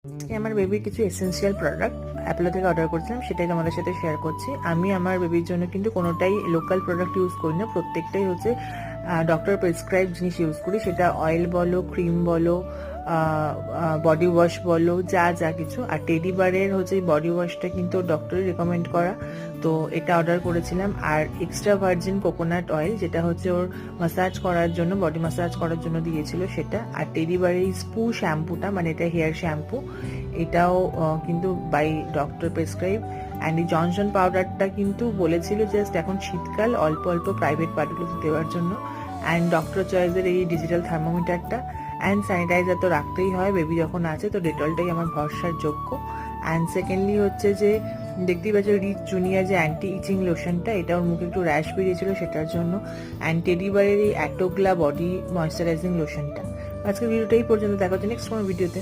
আজকে আমার বেবির কিছু এসেন্সিয়াল প্রোডাক্ট অ্যাপোলো থেকে অর্ডার করেছিলাম, সেটাই তোমাদের সাথে শেয়ার করছি। আমি আমার বেবির জন্য কিন্তু কোনোটাই লোকাল প্রোডাক্ট ইউজ করি না, প্রত্যেকটাই হচ্ছে ডক্টর প্রেসক্রাইব জিনিস ইউজ করি। সেটা অয়েল বলো, ক্রিম বলো, বডি ওয়াশ বলো, যা যা কিছু। আর টেডি বারের হচ্ছে বডি ওয়াশটা কিন্তু ডক্টরই রেকমেন্ড করা, তো এটা অর্ডার করেছিলাম। আর এক্সট্রা ভার্জিন কোকোনাট অয়েল, যেটা হচ্ছে ওর মাসাজ করার জন্য, বডি মাসাজ করার জন্য দিয়েছিল সেটা। আর টেডি বারের স্পু শ্যাম্পুটা, মানে এটা হেয়ার শ্যাম্পু, এটাও কিন্তু বাই ডক্টর প্রেসক্রাইব। অ্যান্ড এই জনসন পাউডারটা কিন্তু বলেছিল জাস্ট এখন শীতকাল অল্প অল্প প্রাইভেট পার্টিগুলোতে দেওয়ার জন্য। অ্যান্ড ডক্টর চয়েসের এই ডিজিটাল থার্মোমিটারটা, অ্যান্ড স্যানিটাইজার তো রাখতেই হয়, বেবি যখন আছে তো ডেটলটাই আমার ভরসার যোগ্য। অ্যান্ড সেকেন্ডলি হচ্ছে যে দেখতেই পাচ্ছ রিচ জুনিয়ার যে অ্যান্টি ইচিং লোশনটা, এটা ওর মুখে একটু র্যাশ বেরিয়েছিল সেটার জন্য। অ্যান্ড টেডি বারের এই অ্যাটোগ্লা বডি ময়শ্চারাইজিং লোশনটা। আজকের ভিডিওটা এই পর্যন্ত, দেখা হচ্ছে নেক্সট কোনো ভিডিওতে।